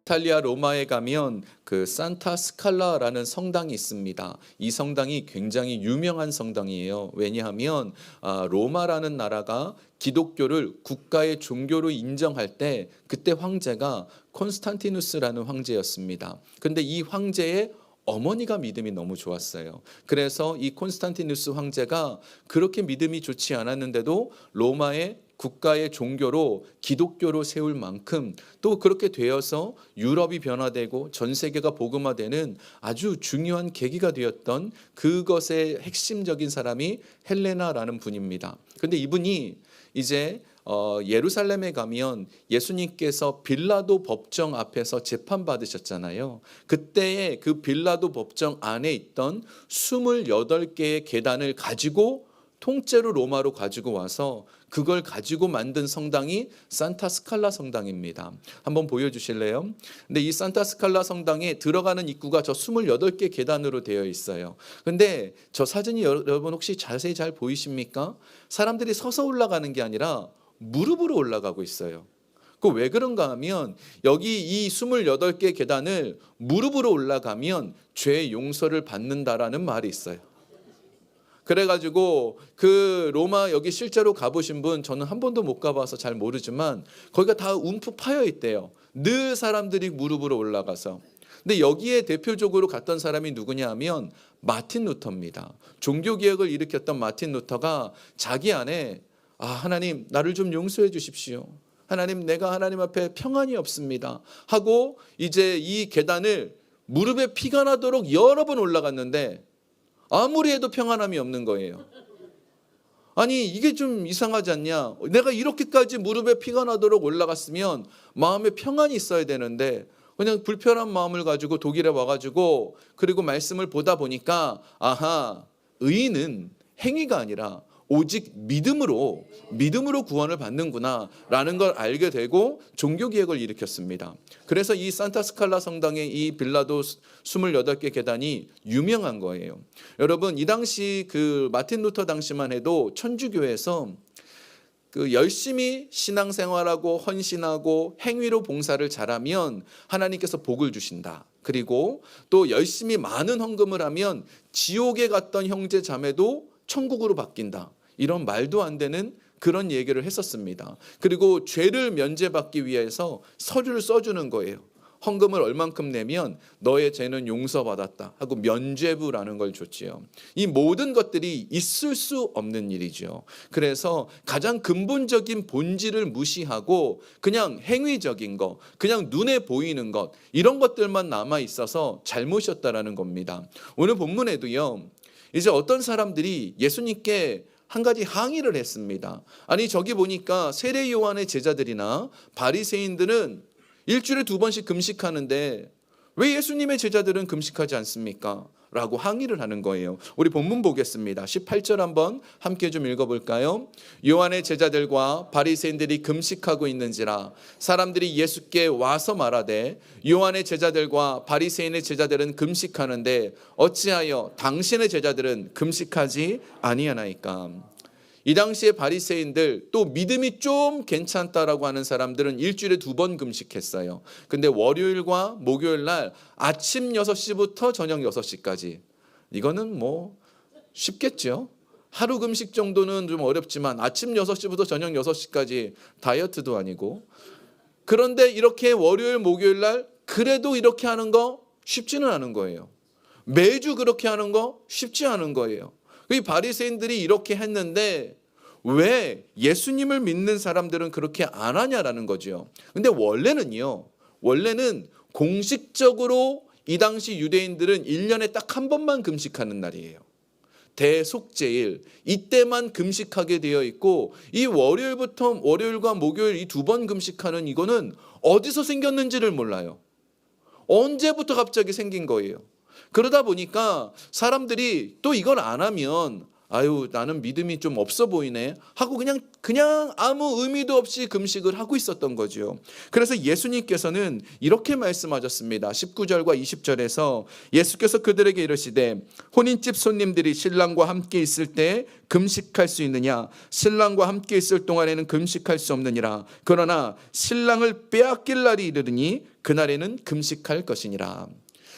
이탈리아 로마에 가면 그 산타 스칼라라는 성당이 있습니다. 이 성당이 굉장히 유명한 성당이에요. 왜냐하면 로마라는 나라가 기독교를 국가의 종교로 인정할 때 그때 황제가 콘스탄티누스라는 황제였습니다. 근데 이 황제의 어머니가 믿음이 너무 좋았어요. 그래서 이 콘스탄티누스 황제가 그렇게 믿음이 좋지 않았는데도 로마의 국가의 종교로 기독교로 세울 만큼 또 그렇게 되어서 유럽이 변화되고 전 세계가 복음화되는 아주 중요한 계기가 되었던 그것의 핵심적인 사람이 헬레나라는 분입니다. 근데 이분이 이제 예루살렘에 가면 예수님께서 빌라도 법정 앞에서 재판받으셨잖아요. 그때의 그 빌라도 법정 안에 있던 28개의 계단을 가지고 통째로 로마로 가지고 와서 그걸 가지고 만든 성당이 산타 스칼라 성당입니다. 한번 보여주실래요? 근데 이 산타 스칼라 성당에 들어가는 입구가 저 28개 계단으로 되어 있어요. 근데 저 사진이 여러분 혹시 자세히 잘 보이십니까? 사람들이 서서 올라가는 게 아니라 무릎으로 올라가고 있어요. 그 왜 그런가 하면 여기 이 28개 계단을 무릎으로 올라가면 죄 용서를 받는다라는 말이 있어요. 그래가지고 그 로마 여기 실제로 가보신 분, 저는 한 번도 못 가봐서 잘 모르지만 거기가 다 움푹 파여 있대요. 늘 사람들이 무릎으로 올라가서. 근데 여기에 대표적으로 갔던 사람이 누구냐 하면 마틴 루터입니다. 종교개혁을 일으켰던 마틴 루터가 자기 안에 하나님 나를 좀 용서해 주십시오. 하나님 내가 하나님 앞에 평안이 없습니다 하고 이제 이 계단을 무릎에 피가 나도록 여러 번 올라갔는데 아무리 해도 평안함이 없는 거예요. 아니 이게 좀 이상하지 않냐? 내가 이렇게까지 무릎에 피가 나도록 올라갔으면 마음에 평안이 있어야 되는데 그냥 불편한 마음을 가지고 독일에 와가지고 그리고 말씀을 보다 보니까 의인은 행위가 아니라 오직 믿음으로 구원을 받는구나라는 걸 알게 되고 종교개혁을 일으켰습니다. 그래서 이 산타 스칼라 성당의 이 빌라도 28개 계단이 유명한 거예요. 여러분 이 당시 그 마틴 루터 당시만 해도 천주교에서 그 열심히 신앙생활하고 헌신하고 행위로 봉사를 잘하면 하나님께서 복을 주신다. 그리고 또 열심히 많은 헌금을 하면 지옥에 갔던 형제 자매도 천국으로 바뀐다. 이런 말도 안 되는 그런 얘기를 했었습니다. 그리고 죄를 면제받기 위해서 서류를 써주는 거예요. 헌금을 얼만큼 내면 너의 죄는 용서받았다 하고 면죄부라는 걸 줬지요. 이 모든 것들이 있을 수 없는 일이죠. 그래서 가장 근본적인 본질을 무시하고 그냥 행위적인 것, 그냥 눈에 보이는 것 이런 것들만 남아 있어서 잘못이었다라는 겁니다. 오늘 본문에도요. 이제 어떤 사람들이 예수님께 한 가지 항의를 했습니다. 아니 저기 보니까 세례 요한의 제자들이나 바리새인들은 일주일에 2번씩 금식하는데 왜 예수님의 제자들은 금식하지 않습니까? 라고 항의를 하는 거예요. 우리 본문 보겠습니다. 18절 한번 함께 좀 읽어볼까요? 요한의 제자들과 바리새인들이 금식하고 있는지라 사람들이 예수께 와서 말하되 요한의 제자들과 바리새인의 제자들은 금식하는데 어찌하여 당신의 제자들은 금식하지 아니하나이까? 이 당시에 바리새인들 또 믿음이 좀 괜찮다라고 하는 사람들은 일주일에 2번 금식했어요. 근데 월요일과 목요일 날 아침 6시부터 저녁 6시까지 이거는 뭐 쉽겠죠. 하루 금식 정도는 좀 어렵지만 아침 6시부터 저녁 6시까지 다이어트도 아니고 그런데 이렇게 월요일 목요일 날 그래도 이렇게 하는 거 쉽지는 않은 거예요. 매주 그렇게 하는 거 쉽지 않은 거예요. 이 바리새인들이 이렇게 했는데 왜 예수님을 믿는 사람들은 그렇게 안 하냐라는 거죠. 근데 원래는 공식적으로 이 당시 유대인들은 1년에 딱 한 번만 금식하는 날이에요. 대속죄일 이때만 금식하게 되어 있고 이 월요일과 목요일 이 2번 금식하는 이거는 어디서 생겼는지를 몰라요. 언제부터 갑자기 생긴 거예요. 그러다 보니까 사람들이 또 이걸 안 하면 아유, 나는 믿음이 좀 없어 보이네 하고 그냥 아무 의미도 없이 금식을 하고 있었던 거죠. 그래서 예수님께서는 이렇게 말씀하셨습니다. 19절과 20절에서 예수께서 그들에게 이르시되 혼인집 손님들이 신랑과 함께 있을 때 금식할 수 있느냐? 신랑과 함께 있을 동안에는 금식할 수 없느니라. 그러나 신랑을 빼앗길 날이 이르르니 그날에는 금식할 것이니라.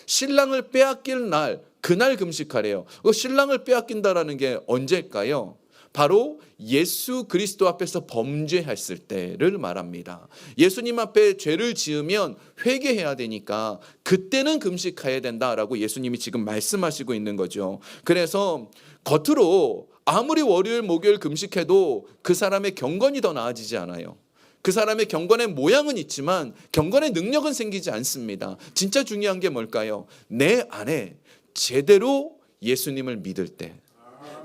신랑을 빼앗길 날, 그날 금식하래요. 신랑을 빼앗긴다라는 게 언제일까요? 바로 예수 그리스도 앞에서 범죄했을 때를 말합니다. 예수님 앞에 죄를 지으면 회개해야 되니까 그때는 금식해야 된다라고 예수님이 지금 말씀하시고 있는 거죠. 그래서 겉으로 아무리 월요일 목요일 금식해도 그 사람의 경건이 더 나아지지 않아요. 그 사람의 경건의 모양은 있지만 경건의 능력은 생기지 않습니다. 진짜 중요한 게 뭘까요? 내 안에 제대로 예수님을 믿을 때,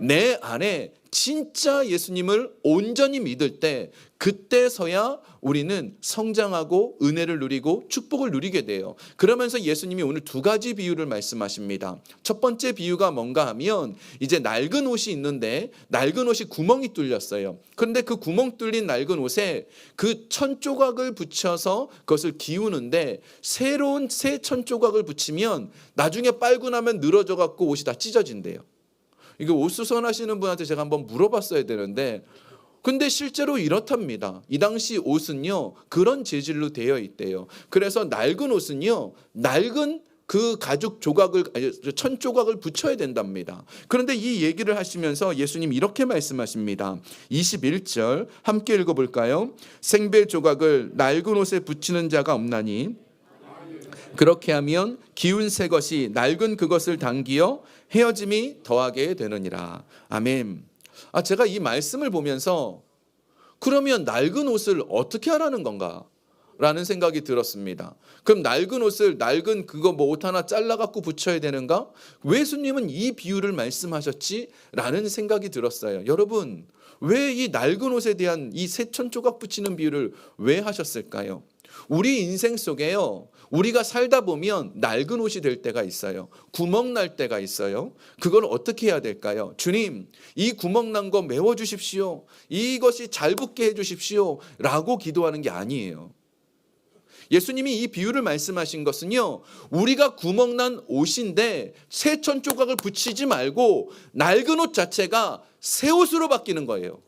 내 안에 진짜 예수님을 온전히 믿을 때, 그때서야 우리는 성장하고 은혜를 누리고 축복을 누리게 돼요. 그러면서 예수님이 오늘 두 가지 비유를 말씀하십니다. 첫 번째 비유가 뭔가 하면 이제 낡은 옷이 있는데 낡은 옷이 구멍이 뚫렸어요. 그런데 그 구멍 뚫린 낡은 옷에 그 천 조각을 붙여서 그것을 기우는데 새로운 새 천 조각을 붙이면 나중에 빨고 나면 늘어져 갖고 옷이 다 찢어진대요. 이거 옷 수선하시는 분한테 제가 한번 물어봤어야 되는데, 근데 실제로 이렇답니다. 이 당시 옷은요 그런 재질로 되어 있대요. 그래서 낡은 옷은요 낡은 그 가죽 조각을, 천 조각을 붙여야 된답니다. 그런데 이 얘기를 하시면서 예수님 이렇게 말씀하십니다. 21절 함께 읽어볼까요? 생배 조각을 낡은 옷에 붙이는 자가 없나니 그렇게 하면 기운 새 것이 낡은 그것을 당기어 헤어짐이 더하게 되느니라. 아멘. 제가 이 말씀을 보면서 그러면 낡은 옷을 어떻게 하라는 건가? 라는 생각이 들었습니다. 그럼 낡은 옷을 낡은 그거 옷 하나 잘라갖고 붙여야 되는가? 왜 예수님은 이 비유를 말씀하셨지? 라는 생각이 들었어요. 여러분, 왜 이 낡은 옷에 대한 이 새천 조각 붙이는 비유를 왜 하셨을까요? 우리 인생 속에요, 우리가 살다 보면 낡은 옷이 될 때가 있어요. 구멍 날 때가 있어요. 그걸 어떻게 해야 될까요? 주님, 이 구멍 난 거 메워주십시오. 이것이 잘 붙게 해주십시오. 라고 기도하는 게 아니에요. 예수님이 이 비유를 말씀하신 것은요, 우리가 구멍난 옷인데 새천 조각을 붙이지 말고 낡은 옷 자체가 새 옷으로 바뀌는 거예요.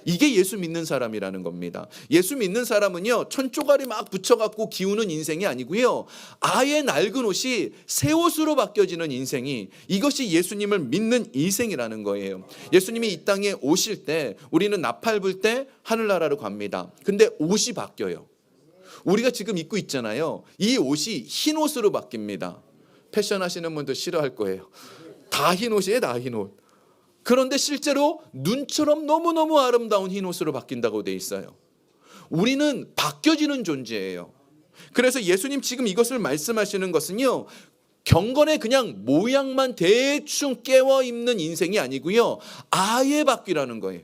이게 예수 믿는 사람이라는 겁니다. 예수 믿는 사람은요 천조각이 막 붙여갖고 기우는 인생이 아니고요, 아예 낡은 옷이 새 옷으로 바뀌어지는 인생이, 이것이 예수님을 믿는 인생이라는 거예요. 예수님이 이 땅에 오실 때 우리는 나팔 불 때 하늘나라로 갑니다. 근데 옷이 바뀌어요. 우리가 지금 입고 있잖아요, 이 옷이 흰 옷으로 바뀝니다. 패션 하시는 분들 싫어할 거예요. 다 흰 옷이에요, 다 흰 옷. 그런데 실제로 눈처럼 너무너무 아름다운 흰 옷으로 바뀐다고 돼 있어요. 우리는 바뀌어지는 존재예요. 그래서 예수님 지금 이것을 말씀하시는 것은요, 경건의 그냥 모양만 대충 깨워 입는 인생이 아니고요, 아예 바뀌라는 거예요.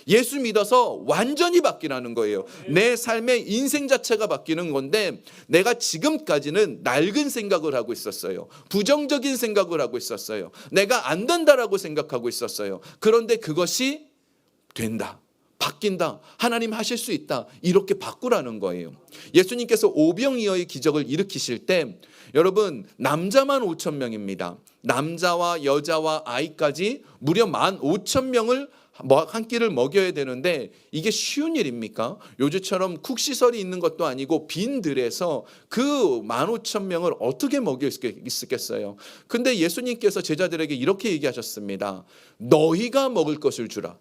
예수 믿어서 완전히 바뀌라는 거예요. 내 삶의 인생 자체가 바뀌는 건데, 내가 지금까지는 낡은 생각을 하고 있었어요. 부정적인 생각을 하고 있었어요. 내가 안 된다라고 생각하고 있었어요. 그런데 그것이 된다, 바뀐다, 하나님 하실 수 있다, 이렇게 바꾸라는 거예요. 예수님께서 오병이어의 기적을 일으키실 때 여러분, 남자만 5,000명입니다. 남자와 여자와 아이까지 무려 15,000명을 한 끼를 먹여야 되는데 이게 쉬운 일입니까? 요즘처럼 쿡시설이 있는 것도 아니고 빈 들에서 그 15,000명을 어떻게 먹일 수 있겠어요? 근데 예수님께서 제자들에게 이렇게 얘기하셨습니다. 너희가 먹을 것을 주라.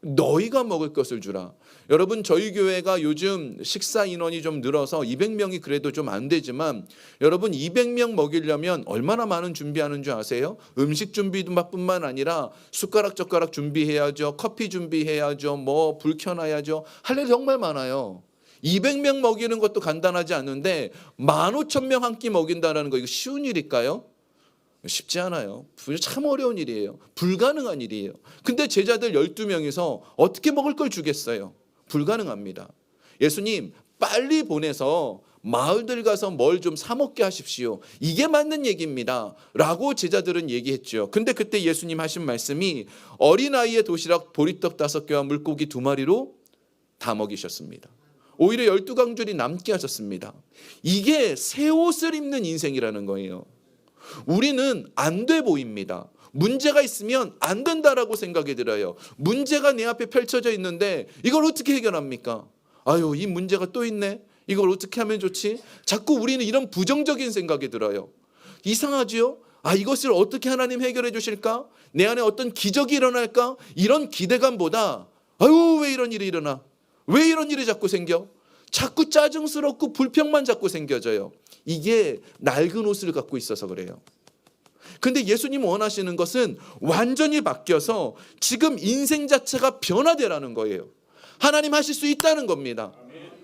너희가 먹을 것을 주라. 여러분, 저희 교회가 요즘 식사 인원이 좀 늘어서 200명이 그래도 좀 안 되지만, 여러분 200명 먹이려면 얼마나 많은 준비하는 줄 아세요? 음식 준비뿐만 아니라 숟가락 젓가락 준비해야죠, 커피 준비해야죠, 뭐 불 켜놔야죠, 할 일이 정말 많아요. 200명 먹이는 것도 간단하지 않은데 15,000명 한 끼 먹인다는 거, 이거 쉬운 일일까요? 쉽지 않아요. 참 어려운 일이에요. 불가능한 일이에요. 근데 제자들 12명이서 어떻게 먹을 걸 주겠어요? 불가능합니다. 예수님 빨리 보내서 마을들 가서 뭘 좀 사 먹게 하십시오. 이게 맞는 얘기입니다. 라고 제자들은 얘기했죠. 근데 그때 예수님 하신 말씀이 어린아이의 도시락 보리떡 5개와 물고기 2마리로 다 먹이셨습니다. 오히려 12강줄이 남게 하셨습니다. 이게 새 옷을 입는 인생이라는 거예요. 우리는 안 돼 보입니다. 문제가 있으면 안 된다라고 생각이 들어요. 문제가 내 앞에 펼쳐져 있는데 이걸 어떻게 해결합니까? 아유, 이 문제가 또 있네. 이걸 어떻게 하면 좋지? 자꾸 우리는 이런 부정적인 생각이 들어요. 이상하지요? 아, 이것을 어떻게 하나님 해결해 주실까? 내 안에 어떤 기적이 일어날까? 이런 기대감보다 아유, 왜 이런 일이 일어나? 왜 이런 일이 자꾸 생겨? 자꾸 짜증스럽고 불평만 자꾸 생겨져요. 이게 낡은 옷을 갖고 있어서 그래요. 근데 예수님 원하시는 것은 완전히 바뀌어서 지금 인생 자체가 변화되라는 거예요. 하나님 하실 수 있다는 겁니다.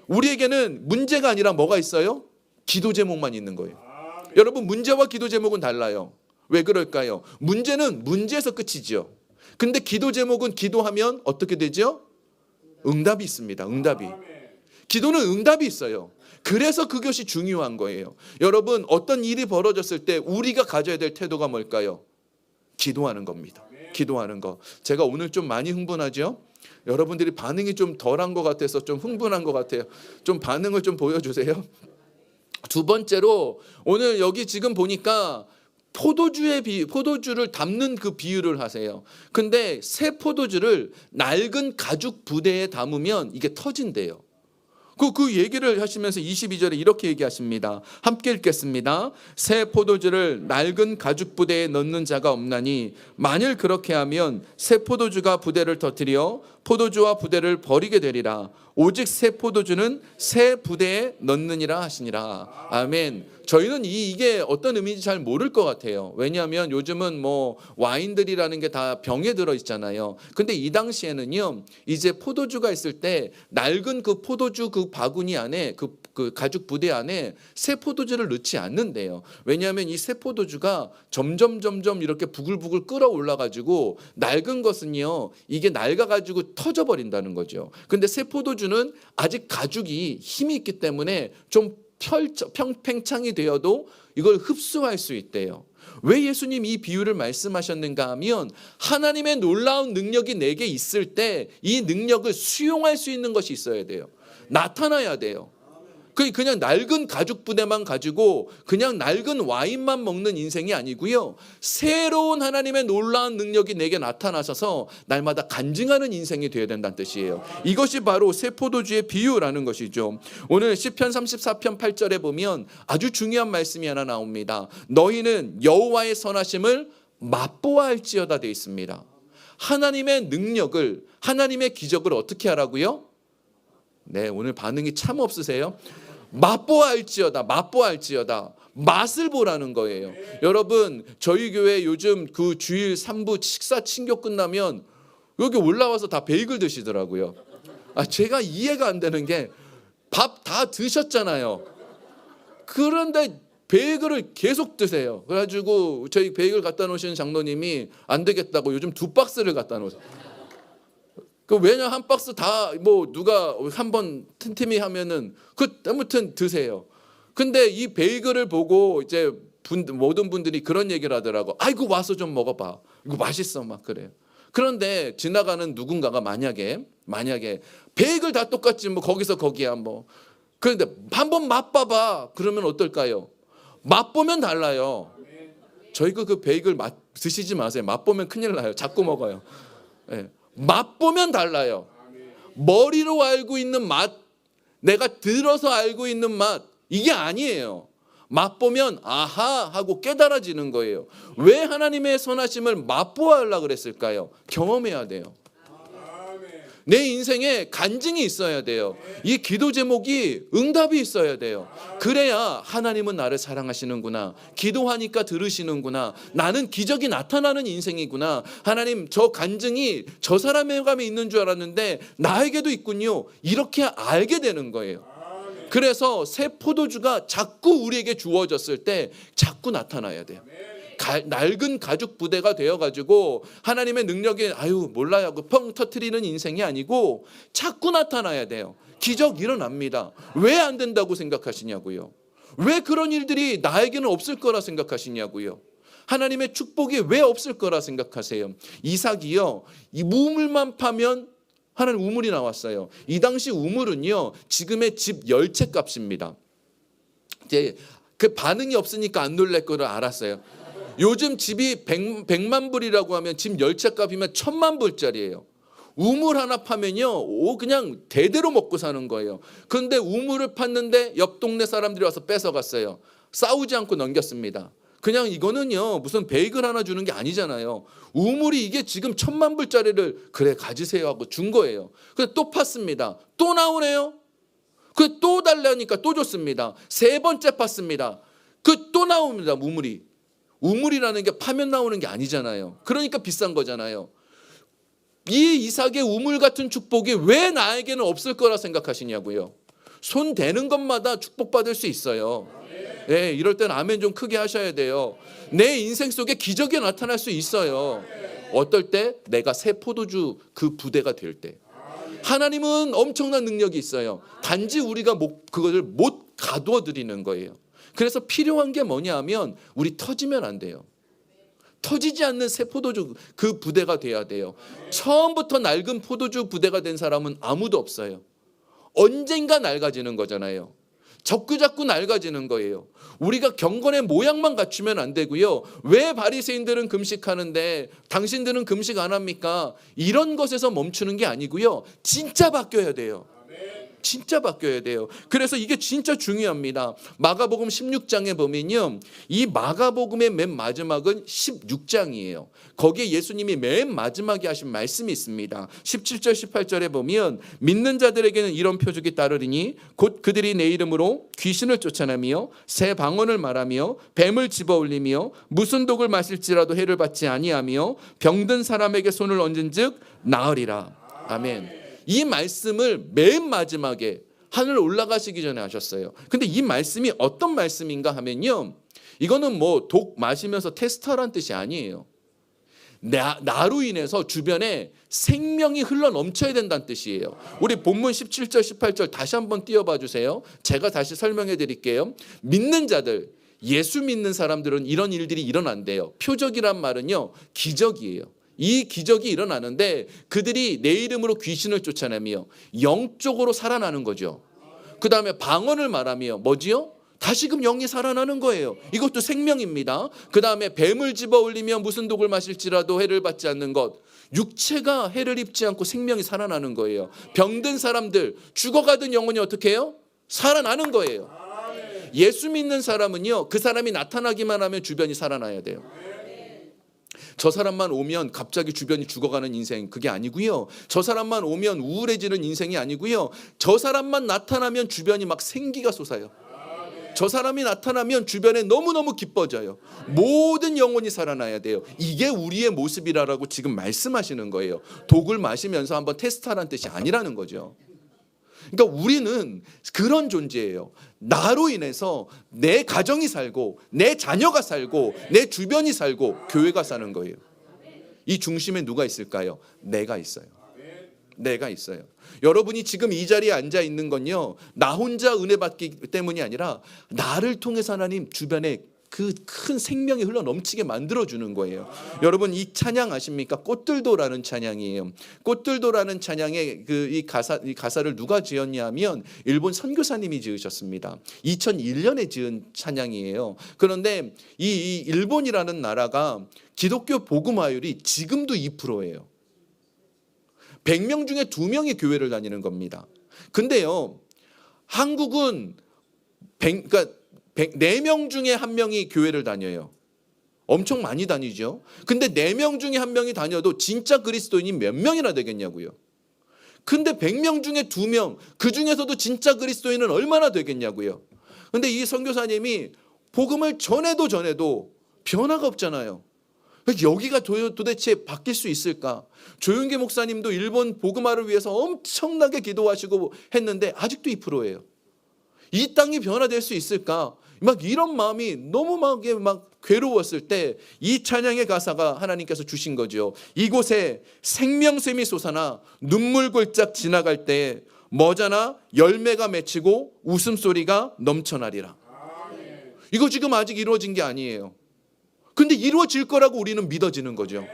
우리에게는 문제가 아니라 뭐가 있어요? 기도 제목만 있는 거예요. 여러분, 문제와 기도 제목은 달라요. 왜 그럴까요? 문제는 문제에서 끝이죠. 근데 기도 제목은 기도하면 어떻게 되죠? 응답이 있습니다. 응답이. 기도는 응답이 있어요. 그래서 그것이 중요한 거예요. 여러분, 어떤 일이 벌어졌을 때 우리가 가져야 될 태도가 뭘까요? 기도하는 겁니다. 기도하는 거. 제가 오늘 좀 많이 흥분하죠? 여러분들이 반응이 좀 덜한 것 같아서 좀 흥분한 것 같아요. 좀 반응을 좀 보여주세요. 두 번째로 오늘 여기 지금 보니까 포도주를 담는 그 비유를 하세요. 근데 새 포도주를 낡은 가죽 부대에 담으면 이게 터진대요. 그 얘기를 하시면서 22절에 이렇게 얘기하십니다. 함께 읽겠습니다. 새 포도주를 낡은 가죽 부대에 넣는 자가 없나니 만일 그렇게 하면 새 포도주가 부대를 터뜨려 포도주와 부대를 버리게 되리라. 오직 새 포도주는 새 부대에 넣느니라 하시니라. 아멘. 저희는 이게 어떤 의미인지 잘 모를 것 같아요. 왜냐하면 요즘은 뭐 와인들이라는 게 다 병에 들어 있잖아요. 근데 이 당시에는요, 이제 포도주가 있을 때 낡은 그 포도주 그 바구니 안에 그 가죽 부대 안에 새 포도주를 넣지 않는데요. 왜냐하면 이 새 포도주가 점점 이렇게 부글부글 끓어올라 가지고 낡은 것은요, 이게 낡아 가지고 터져 버린다는 거죠. 근데 새 포도주는 아직 가죽이 힘이 있기 때문에 좀 팽창이 되어도 이걸 흡수할 수 있대요. 왜 예수님 이 비유를 말씀하셨는가 하면 하나님의 놀라운 능력이 내게 있을 때 이 능력을 수용할 수 있는 것이 있어야 돼요. 나타나야 돼요. 그냥 낡은 가죽 부대만 가지고 그냥 낡은 와인만 먹는 인생이 아니고요. 새로운 하나님의 놀라운 능력이 내게 나타나셔서 날마다 간증하는 인생이 되어야 된다는 뜻이에요. 이것이 바로 새 포도주의 비유라는 것이죠. 오늘 시편 34편 8절에 보면 아주 중요한 말씀이 하나 나옵니다. 너희는 여호와의 선하심을 맛보아 할지어다 되어 있습니다. 하나님의 능력을, 하나님의 기적을 어떻게 하라고요? 네, 오늘 반응이 참 없으세요? 맛보아 할지어다, 맛보아 할지어다. 맛을 보라는 거예요. 여러분, 저희 교회 요즘 그 주일 3부 식사 친교 끝나면 여기 올라와서 다 베이글 드시더라고요. 제가 이해가 안 되는 게 밥 다 드셨잖아요. 그런데 베이글을 계속 드세요. 그래가지고 저희 베이글 갖다 놓으시는 장로님이 안 되겠다고 요즘 2박스를 갖다 놓으세요. 왜냐 한 박스 다 뭐 누가 한번 틈틈이 하면은 아무튼 드세요. 근데 이 베이글을 보고 이제 모든 분들이 그런 얘기를 하더라고. 아이고 와서 좀 먹어봐. 이거 맛있어 막 그래요. 그런데 지나가는 누군가가 만약에 베이글 다 똑같지 뭐 거기서 거기야 뭐. 그런데 한번 맛봐봐. 그러면 어떨까요? 맛보면 달라요. 저희 그 베이글 드시지 마세요. 맛보면 큰일 나요. 자꾸 먹어요. 네. 맛보면 달라요. 머리로 알고 있는 맛, 내가 들어서 알고 있는 맛, 이게 아니에요. 맛보면 아하 하고 깨달아지는 거예요. 왜 하나님의 선하심을 맛보아 하려고 그랬을까요? 경험해야 돼요. 내 인생에 간증이 있어야 돼요. 이 기도 제목이 응답이 있어야 돼요. 그래야 하나님은 나를 사랑하시는구나. 기도하니까 들으시는구나. 나는 기적이 나타나는 인생이구나. 하나님 저 간증이 저 사람의 감에 있는 줄 알았는데 나에게도 있군요. 이렇게 알게 되는 거예요. 그래서 새 포도주가 자꾸 우리에게 주어졌을 때 자꾸 나타나야 돼요. 낡은 가죽 부대가 되어가지고 하나님의 능력에 몰라요 하고 펑 터트리는 인생이 아니고 자꾸 나타나야 돼요. 기적 일어납니다. 왜 안 된다고 생각하시냐고요. 왜 그런 일들이 나에게는 없을 거라 생각하시냐고요. 하나님의 축복이 왜 없을 거라 생각하세요. 이삭이요, 이 우물만 파면 하나님 우물이 나왔어요. 이 당시 우물은요, 지금의 집 10채 값입니다. 이제 그 반응이 없으니까 안 놀랄 거를 알았어요. 요즘 집이 100만 불이라고 하면 집 10채 값이면 1000만 불짜리예요. 우물 하나 파면요, 그냥 대대로 먹고 사는 거예요. 그런데 우물을 팠는데 옆 동네 사람들이 와서 뺏어갔어요. 싸우지 않고 넘겼습니다. 그냥 이거는요, 무슨 베이글 하나 주는 게 아니잖아요. 우물이 이게 지금 1000만 불짜리를 그래 가지세요 하고 준 거예요. 그래서 또 팠습니다. 또 나오네요. 그 또 달라니까 또 줬습니다. 3번째 팠습니다. 그 또 나옵니다. 우물이. 우물이라는 게 파면 나오는 게 아니잖아요. 그러니까 비싼 거잖아요. 이 이삭의 우물 같은 축복이 왜 나에게는 없을 거라 생각하시냐고요. 손 대는 것마다 축복받을 수 있어요. 네, 이럴 때는 아멘 좀 크게 하셔야 돼요. 내 인생 속에 기적이 나타날 수 있어요. 어떨 때? 내가 새 포도주 그 부대가 될 때. 하나님은 엄청난 능력이 있어요. 단지 우리가 그것을 못 가두어 드리는 거예요. 그래서 필요한 게 뭐냐 하면 우리 터지면 안 돼요. 터지지 않는 새 포도주 그 부대가 돼야 돼요. 처음부터 낡은 포도주 부대가 된 사람은 아무도 없어요. 언젠가 낡아지는 거잖아요. 자꾸 낡아지는 거예요. 우리가 경건의 모양만 갖추면 안 되고요. 왜 바리새인들은 금식하는데 당신들은 금식 안 합니까? 이런 것에서 멈추는 게 아니고요. 진짜 바뀌어야 돼요. 진짜 바뀌어야 돼요. 그래서 이게 진짜 중요합니다. 마가복음 16장에 보면요, 이 마가복음의 맨 마지막은 16장이에요. 거기에 예수님이 맨 마지막에 하신 말씀이 있습니다. 17절 18절에 보면 믿는 자들에게는 이런 표적이 따르리니 곧 그들이 내 이름으로 귀신을 쫓아내며 새 방언을 말하며 뱀을 집어올리며 무슨 독을 마실지라도 해를 받지 아니하며 병든 사람에게 손을 얹은즉 나으리라. 아멘. 이 말씀을 맨 마지막에 하늘 올라가시기 전에 하셨어요. 근데 이 말씀이 어떤 말씀인가 하면요, 이거는 뭐 독 마시면서 테스트하라는 뜻이 아니에요. 나로 인해서 주변에 생명이 흘러 넘쳐야 된다는 뜻이에요. 우리 본문 17절 18절 다시 한번 띄워봐 주세요. 제가 다시 설명해 드릴게요. 믿는 자들, 예수 믿는 사람들은 이런 일들이 일어난대요. 표적이란 말은요, 기적이에요. 이 기적이 일어나는데 그들이 내 이름으로 귀신을 쫓아내며 영적으로 살아나는 거죠. 그 다음에 방언을 말하며 뭐지요? 다시금 영이 살아나는 거예요. 이것도 생명입니다. 그 다음에 뱀을 집어 올리며 무슨 독을 마실지라도 해를 받지 않는 것. 육체가 해를 입지 않고 생명이 살아나는 거예요. 병든 사람들, 죽어가던 영혼이 어떻게 해요? 살아나는 거예요. 예수 믿는 사람은요, 그 사람이 나타나기만 하면 주변이 살아나야 돼요. 저 사람만 오면 갑자기 주변이 죽어가는 인생, 그게 아니고요. 저 사람만 오면 우울해지는 인생이 아니고요. 저 사람만 나타나면 주변이 막 생기가 솟아요. 저 사람이 나타나면 주변에 너무너무 기뻐져요. 모든 영혼이 살아나야 돼요. 이게 우리의 모습이라고 지금 말씀하시는 거예요. 독을 마시면서 한번 테스트하라는 뜻이 아니라는 거죠. 그러니까 우리는 그런 존재예요. 나로 인해서 내 가정이 살고 내 자녀가 살고 내 주변이 살고 교회가 사는 거예요. 이 중심에 누가 있을까요? 내가 있어요. 내가 있어요. 여러분이 지금 이 자리에 앉아 있는 건요, 나 혼자 은혜 받기 때문이 아니라 나를 통해서 하나님 주변에 그 큰 생명이 흘러 넘치게 만들어주는 거예요. 여러분 이 찬양 아십니까? 꽃들도라는 찬양이에요. 꽃들도라는 찬양의 이 가사를 누가 지었냐면 일본 선교사님이 지으셨습니다. 2001년에 지은 찬양이에요. 그런데 이 일본이라는 나라가 기독교 복음화율이 지금도 2%예요. 100명 중에 2명이 교회를 다니는 겁니다. 근데요, 한국은 4명 중에 1명이 교회를 다녀요. 엄청 많이 다니죠. 근데 4명 중에 1명이 다녀도 진짜 그리스도인이 몇 명이나 되겠냐고요. 근데 100명 중에 2명, 그 중에서도 진짜 그리스도인은 얼마나 되겠냐고요. 근데 이 선교사님이 복음을 전해도 변화가 없잖아요. 여기가 도대체 바뀔 수 있을까? 조윤기 목사님도 일본 복음화를 위해서 엄청나게 기도하시고 했는데 아직도 2%예요. 이 땅이 변화될 수 있을까? 막 이런 마음이 너무 막 괴로웠을 때 이 찬양의 가사가 하나님께서 주신 거죠. 이곳에 생명샘이 솟아나 눈물 골짝 지나갈 때에 머자나 열매가 맺히고 웃음소리가 넘쳐나리라. 이거 지금 아직 이루어진 게 아니에요. 근데 이루어질 거라고 우리는 믿어지는 거죠.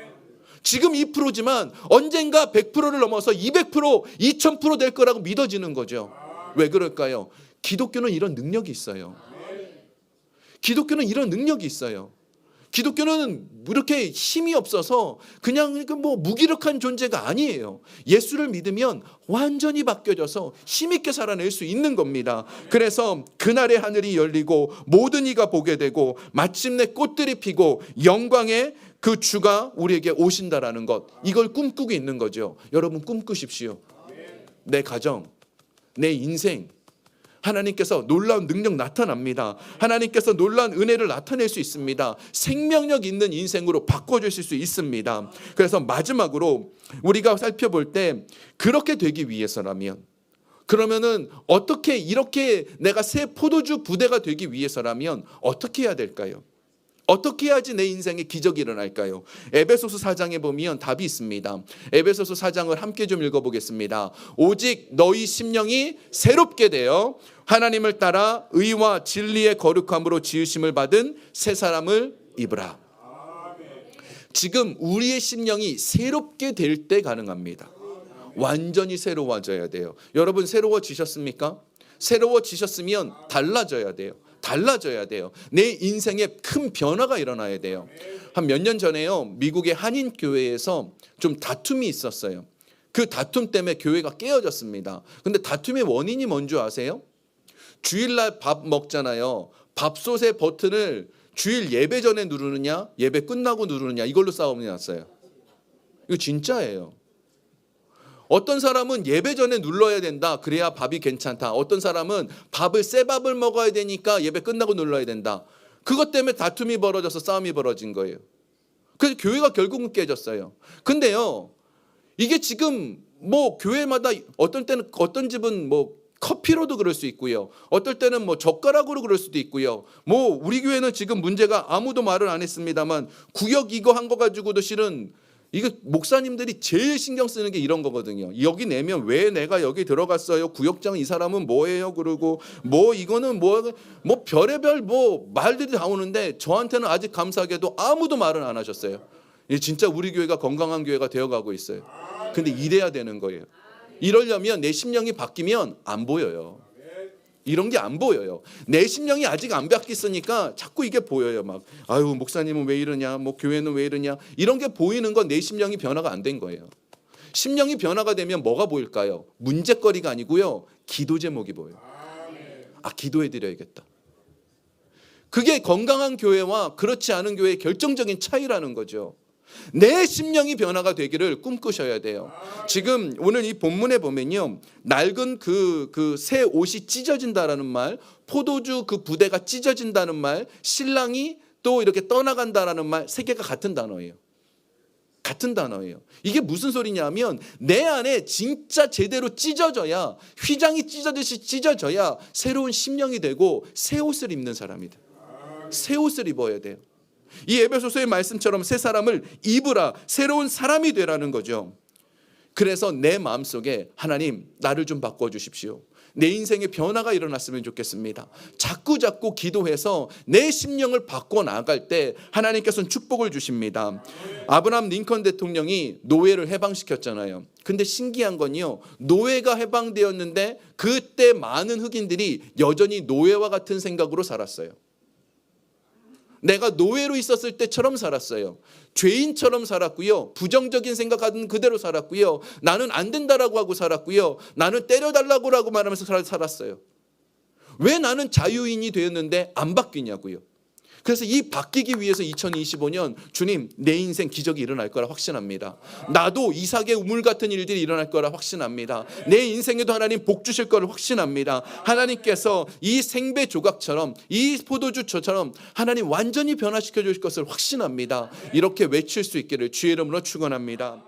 지금 2%지만 언젠가 100%를 넘어서 200%, 2000% 될 거라고 믿어지는 거죠. 왜 그럴까요? 기독교는 이런 능력이 있어요. 기독교는 이런 능력이 있어요. 기독교는 이렇게 힘이 없어서 그냥 뭐 무기력한 존재가 아니에요. 예수를 믿으면 완전히 바뀌어져서 힘있게 살아낼 수 있는 겁니다. 그래서 그날의 하늘이 열리고 모든 이가 보게 되고 마침내 꽃들이 피고 영광의 그 주가 우리에게 오신다라는 것, 이걸 꿈꾸고 있는 거죠. 여러분 꿈꾸십시오. 내 가정, 내 인생, 하나님께서 놀라운 능력 나타납니다. 하나님께서 놀라운 은혜를 나타낼 수 있습니다. 생명력 있는 인생으로 바꿔주실 수 있습니다. 그래서 마지막으로 우리가 살펴볼 때 그렇게 되기 위해서라면, 그러면은 어떻게 이렇게 내가 새 포도주 부대가 되기 위해서라면 어떻게 해야 될까요? 어떻게 해야지 내 인생에 기적이 일어날까요? 에베소서 4장에 보면 답이 있습니다. 에베소서 4장을 함께 좀 읽어보겠습니다. 오직 너희 심령이 새롭게 되어 하나님을 따라 의와 진리의 거룩함으로 지으심을 받은 새 사람을 입으라. 지금 우리의 심령이 새롭게 될 때 가능합니다. 완전히 새로워져야 돼요. 여러분 새로워지셨습니까? 새로워지셨으면 달라져야 돼요. 달라져야 돼요. 내 인생에 큰 변화가 일어나야 돼요. 한 몇 년 전에요, 미국의 한인 교회에서 좀 다툼이 있었어요. 그 다툼 때문에 교회가 깨어졌습니다. 근데 다툼의 원인이 뭔지 아세요? 주일날 밥 먹잖아요. 밥솥의 버튼을 주일 예배 전에 누르느냐, 예배 끝나고 누르느냐, 이걸로 싸움이 났어요. 이거 진짜예요. 어떤 사람은 예배 전에 눌러야 된다. 그래야 밥이 괜찮다. 어떤 사람은 밥을 새 밥을 먹어야 되니까 예배 끝나고 눌러야 된다. 그것 때문에 다툼이 벌어져서 싸움이 벌어진 거예요. 그래서 교회가 결국은 깨졌어요. 근데요, 이게 지금 뭐 교회마다 어떤 때는 어떤 집은 뭐 커피로도 그럴 수 있고요. 어떨 때는 뭐 젓가락으로 그럴 수도 있고요. 뭐 우리 교회는 지금 문제가 아무도 말을 안 했습니다만 구역 이거 한 거 가지고도 실은 이거 목사님들이 제일 신경 쓰는 게 이런 거거든요. 여기 내면 왜 내가 여기 들어갔어요? 구역장 이 사람은 뭐예요? 그러고 뭐 이거는 뭐 별의별 뭐 말들이 나오는데 저한테는 아직 감사하게도 아무도 말은 안 하셨어요. 진짜 우리 교회가 건강한 교회가 되어가고 있어요. 근데 이래야 되는 거예요. 이러려면 내 심령이 바뀌면 안 보여요. 이런 게 안 보여요. 내 심령이 아직 안 바뀌었으니까 자꾸 이게 보여요. 막 아유 목사님은 왜 이러냐, 뭐 교회는 왜 이러냐, 이런 게 보이는 건 내 심령이 변화가 안 된 거예요. 심령이 변화가 되면 뭐가 보일까요? 문제거리가 아니고요, 기도 제목이 보여요. 아, 기도해 드려야겠다. 그게 건강한 교회와 그렇지 않은 교회의 결정적인 차이라는 거죠. 내 심령이 변화가 되기를 꿈꾸셔야 돼요. 지금 오늘 이 본문에 보면요, 낡은 그 새 옷이 찢어진다라는 말, 포도주 그 부대가 찢어진다는 말, 신랑이 또 이렇게 떠나간다라는 말, 세 개가 같은 단어예요. 같은 단어예요. 이게 무슨 소리냐면 내 안에 진짜 제대로 찢어져야, 휘장이 찢어지듯이 찢어져야 새로운 심령이 되고 새 옷을 입는 사람이 돼요. 새 옷을 입어야 돼요. 이 에베소서의 말씀처럼 새 사람을 입으라, 새로운 사람이 되라는 거죠. 그래서 내 마음속에 하나님 나를 좀 바꿔주십시오. 내 인생에 변화가 일어났으면 좋겠습니다. 자꾸 기도해서 내 심령을 바꿔나갈 때 하나님께서는 축복을 주십니다. 아브라함 링컨 대통령이 노예를 해방시켰잖아요. 근데 신기한 건요, 노예가 해방되었는데 그때 많은 흑인들이 여전히 노예와 같은 생각으로 살았어요. 내가 노예로 있었을 때처럼 살았어요. 죄인처럼 살았고요. 부정적인 생각하던 그대로 살았고요. 나는 안 된다라고 하고 살았고요. 나는 때려달라고 말하면서 살았어요. 왜 나는 자유인이 되었는데 안 바뀌냐고요. 그래서 이 바뀌기 위해서 2025년 주님 내 인생 기적이 일어날 거라 확신합니다. 나도 이삭의 우물 같은 일들이 일어날 거라 확신합니다. 내 인생에도 하나님 복 주실 거를 확신합니다. 하나님께서 이 생배 조각처럼 이 포도주처럼 하나님 완전히 변화시켜 주실 것을 확신합니다. 이렇게 외칠 수 있기를 주의 이름으로 축원합니다.